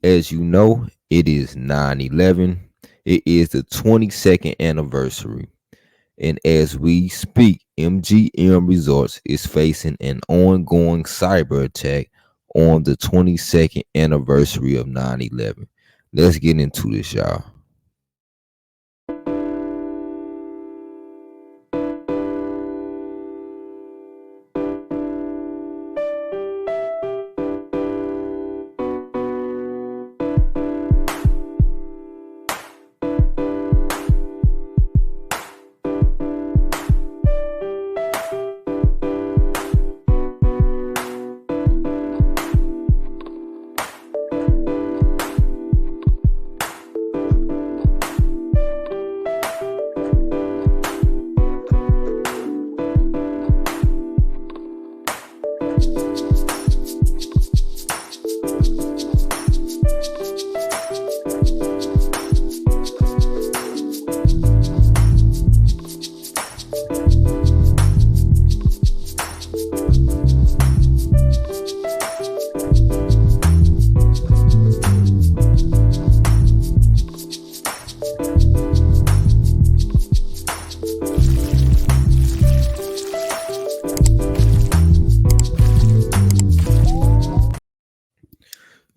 As you know, it is 9/11. It is the 22nd anniversary. And as we speak, MGM Resorts is facing an ongoing cyber attack on the 22nd anniversary of 9/11. Let's get into this, y'all.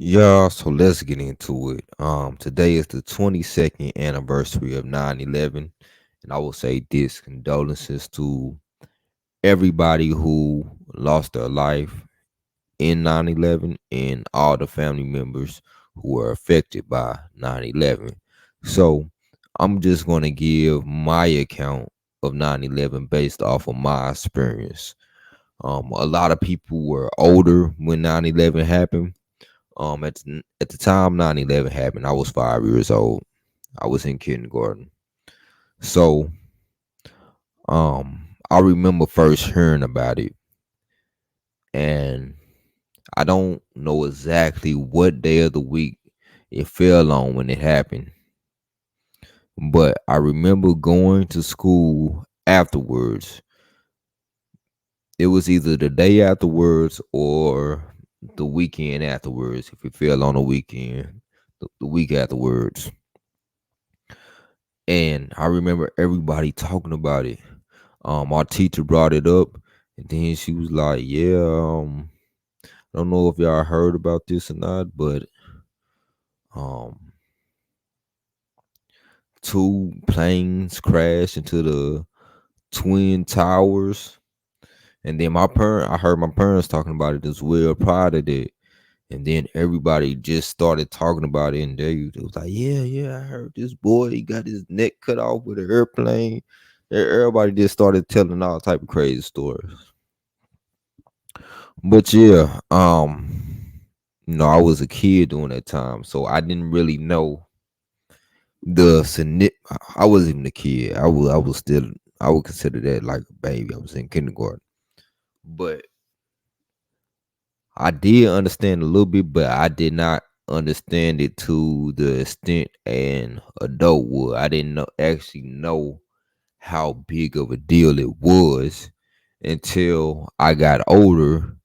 Yeah, so let's get into it. Today is the 22nd anniversary of 9/11, and I will say this condolences to everybody who lost their life in 9/11 and all the family members who were affected by 9/11. So, I'm just going to give my account of 9/11 based off of my experience. A lot of people were older when 9/11 happened. At the time 9/11 happened, I was 5 years old. I was in kindergarten. So I remember first hearing about it, and I don't know exactly what day of the week it fell on when it happened. But I remember going to school afterwards. It was either the day afterwards or the weekend afterwards. If it fell on a weekend, the week afterwards. And I remember everybody talking about it. Our teacher brought it up, and then she was like, "Yeah, I don't know if y'all heard about this or not, but um, two planes crashed into the twin towers." And then I heard my parents talking about it as well prior to that. And then everybody just started talking about it, and they was like, "Yeah, yeah, I heard this boy. He got his neck cut off with an airplane." Everybody just started telling all type of crazy stories. But yeah, I was a kid during that time, so I didn't really know I wasn't even a kid. I was still, I would consider that like a baby. I was in kindergarten, but I did understand a little bit, but I did not understand it to the extent an adult would. I didn't actually know how big of a deal it was until I got older,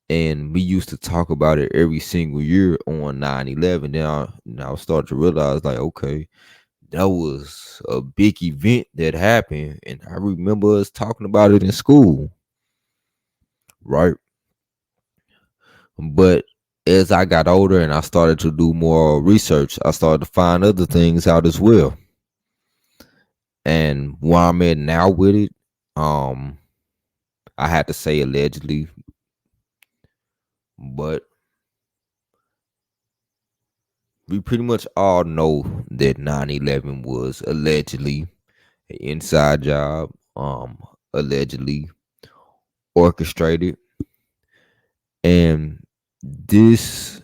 and we used to talk about it every single year on 9/11. Then I started to realize, like, okay, that was a big event that happened, and I remember us talking about it in school, right? But as I got older and I started to do more research, I started to find other things out as well. And where I'm at now with it, um, I had to say allegedly, but we pretty much all know that 9/11 was allegedly an inside job, allegedly orchestrated. And this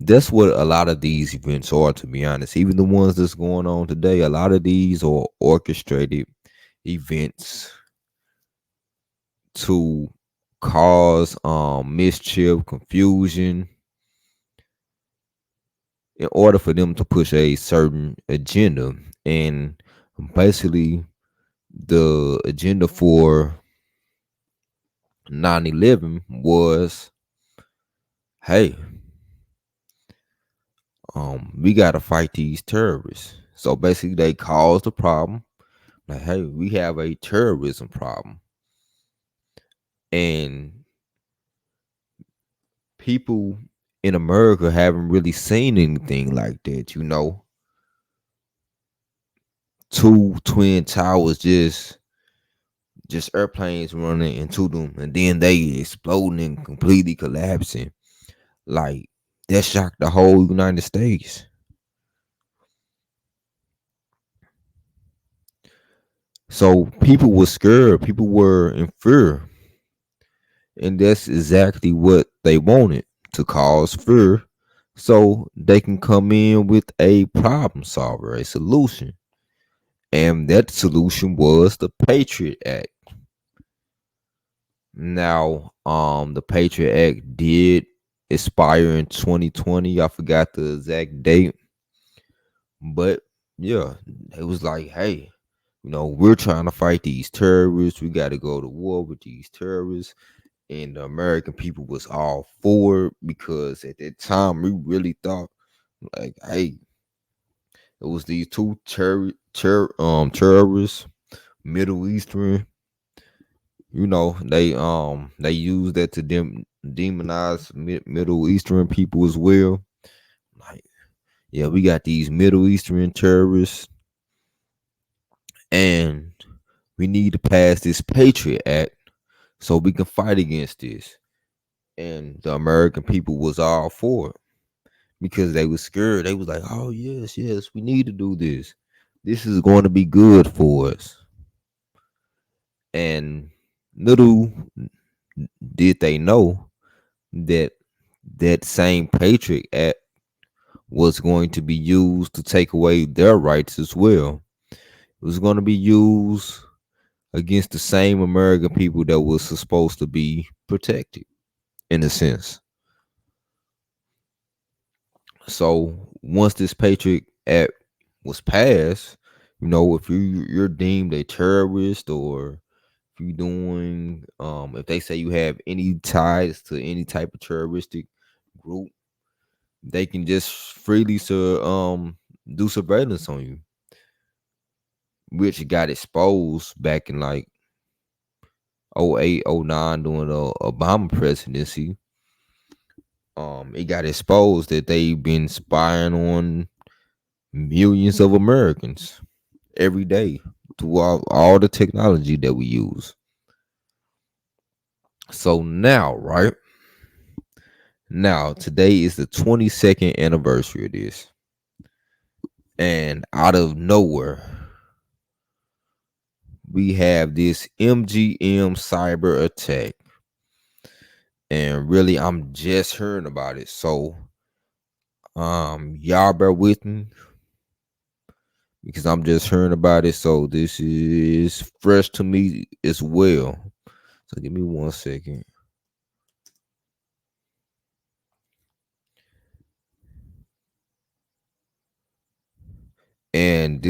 that's what a lot of these events are, to be honest. Even the ones that's going on today, a lot of these are orchestrated events to cause mischief, confusion, in order for them to push a certain agenda. And basically the agenda for 9/11 was, hey, We gotta fight these terrorists. So basically, they caused the problem. Like, hey, we have a terrorism problem, and people in America haven't really seen anything like that. Two twin towers, just airplanes running into them, and then they exploding and completely collapsing. Like, that shocked the whole United States. So people were scared. People were in fear. And that's exactly what they wanted, to cause fear so they can come in with a problem solver, a solution. And that solution was the Patriot Act. Now, the Patriot Act did expire in 2020. I forgot the exact date. But yeah, it was like, hey, we're trying to fight these terrorists. We got to go to war with these terrorists. And the American people was all for it, because at that time we really thought, like, hey, it was these two terrorists, Middle Eastern. They used that to demonize Middle Eastern people as well. Like, yeah, we got these Middle Eastern terrorists, and we need to pass this Patriot Act so we can fight against this. And the American people was all for it, because they was scared. They was like, "Oh yes, yes, we need to do this. This is going to be good for us." And little did they know that that same Patriot Act was going to be used to take away their rights as well. It was going to be used against the same American people that was supposed to be protected, in a sense. So once this Patriot Act was passed, if you're deemed a terrorist, or if you doing, if they say you have any ties to any type of terroristic group, they can just freely do surveillance on you, which got exposed back in like '08, '09 during the Obama presidency. It got exposed that they've been spying on millions of Americans every day through all the technology that we use. So now, right now, today is the 22nd anniversary of this. And out of nowhere, we have this MGM cyber attack. And really, I'm just hearing about it. So y'all bear with me, because I'm just hearing about it. So this is fresh to me as well. So give me 1 second. And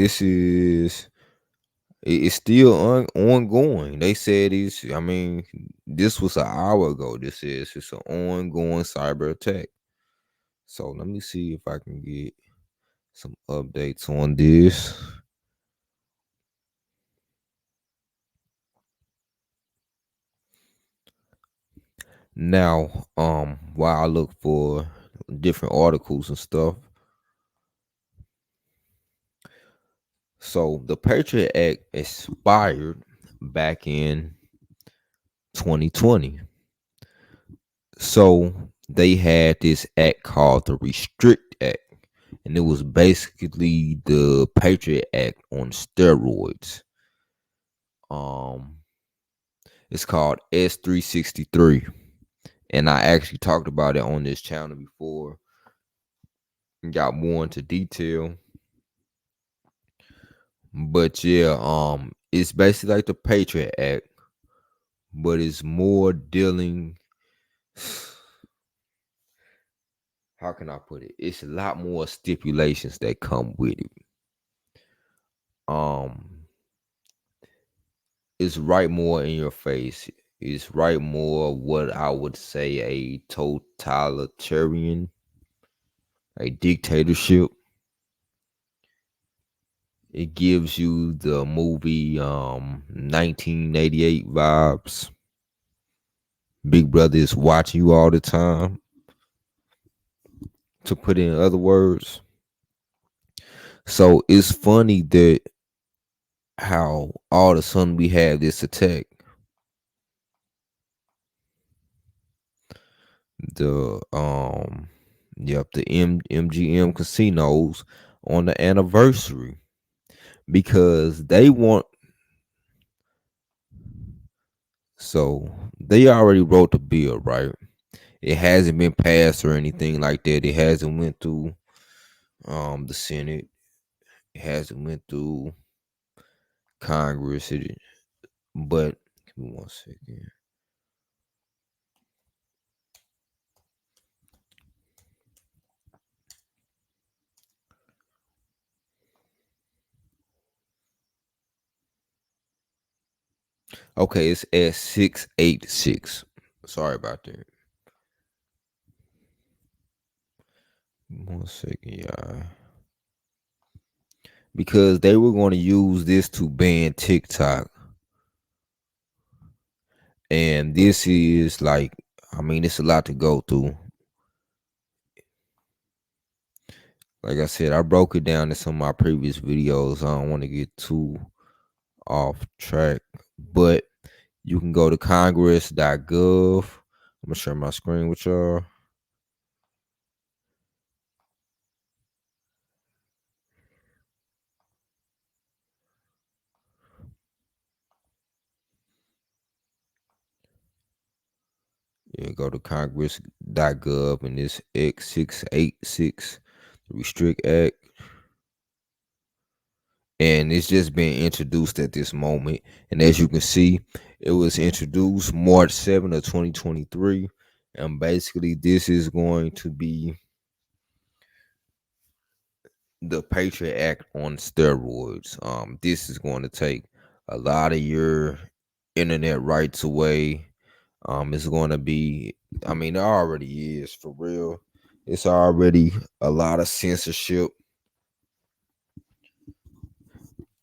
it's still ongoing. They said I mean, this was an hour ago. This is It's an ongoing cyber attack. So let me see if I can get some updates on this. Now, while I look for different articles and stuff, so the Patriot Act expired back in 2020. So they had this act called the Restrict Act, and it was basically the Patriot Act on steroids. Um, it's called S363, and I actually talked about it on this channel before and got more into detail. But yeah, it's basically like the Patriot Act, but it's more dealing. How can I put it? It's a lot more stipulations that come with it. Um, it's right more in your face. It's right more what I would say a totalitarian. a dictatorship. It gives you the movie 1988 vibes. Big Brother is watching you all the time. To put in other words, so it's funny that how all of a sudden we have this attack. The MGM casinos on the anniversary because they want, so they already wrote the bill, right? It hasn't been passed or anything like that. It hasn't went through the Senate. It hasn't went through Congress. But give me 1 second. Okay, it's at 686. Sorry about that. 1 second, y'all. Because they were going to use this to ban TikTok. And this is like, I mean, it's a lot to go through. Like I said, I broke it down in some of my previous videos. I don't want to get too off track, but you can go to congress.gov. I'm gonna share my screen with y'all. Yeah, go to congress.gov and this X686 Restrict Act. And it's just being introduced at this moment. And as you can see, it was introduced March 7th of 2023. And basically, this is going to be the Patriot Act on steroids. This is going to take a lot of your internet rights away. It's going to be, I mean, it already is for real. It's already a lot of censorship.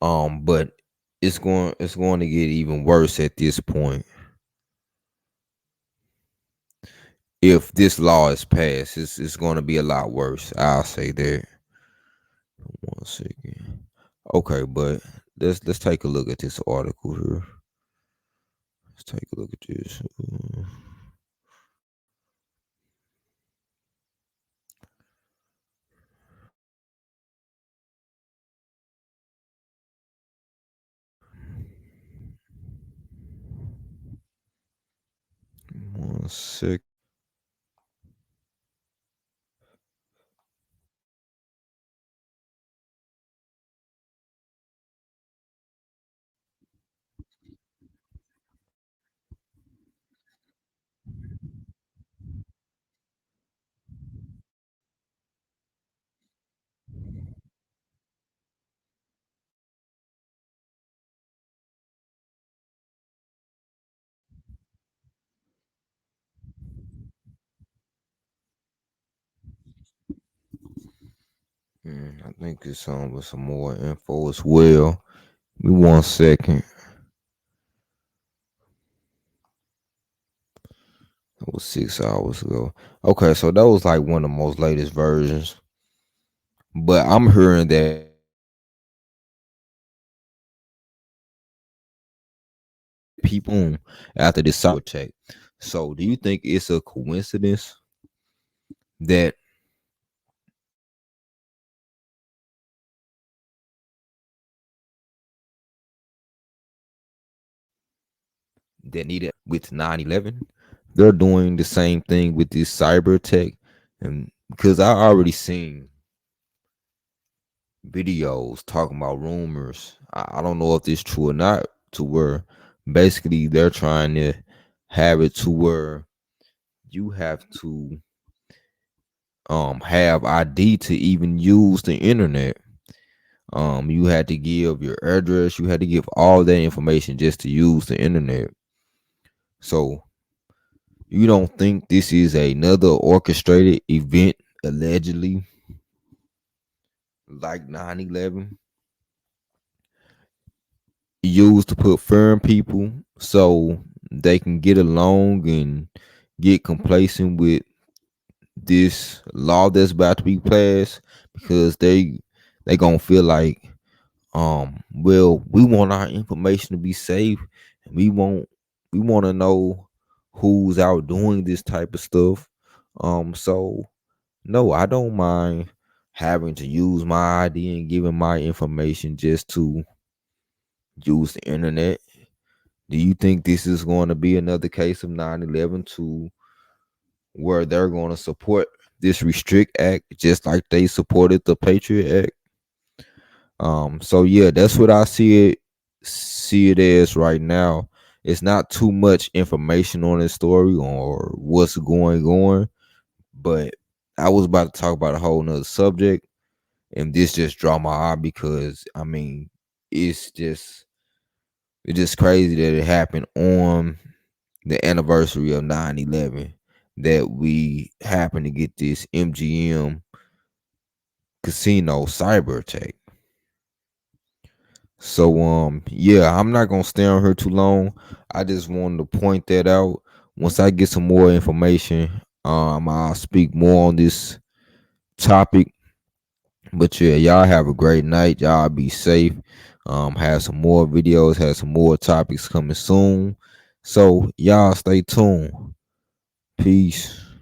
But it's going to get even worse at this point. If this law is passed, it's going to be a lot worse. I'll say that. 1 second. Okay, but let's take a look at this article here. Let's take a look at this. 1 second. I think it's with some more info as well. Give me 1 second. That was 6 hours ago. Okay, so that was like one of the most latest versions. But I'm hearing that people after this cyber attack. So do you think it's a coincidence that needed with 9/11? They're doing the same thing with this cyber attack. And because I already seen videos talking about rumors. I don't know if this true or not, to where basically they're trying to have it to where you have to have ID to even use the internet. You had to give your address, you had to give all that information just to use the internet. So you don't think this is another orchestrated event allegedly? like 9/11 used to put fear in people so they can get along and get complacent with this law that's about to be passed because they gonna feel like well, we want our information to be safe and we want to know who's out doing this type of stuff. So no, I don't mind having to use my ID and giving my information just to use the internet. Do you think this is going to be another case of 9/11 to where they're going to support this restrict act just like they supported the Patriot Act? So yeah, that's what I see it as right now. It's not too much information on this story or what's going on, but I was about to talk about a whole nother subject, and this just draw my eye because I mean, it's just it's just crazy that it happened on the anniversary of 9/11 that we happen to get this MGM casino cyber attack. So yeah, I'm not gonna stay on here too long. I just wanted to point that out. Once I get some more information, I'll speak more on this topic. But yeah, y'all have a great night. Y'all be safe. Have some more videos, have some more topics coming soon. So y'all stay tuned. Peace.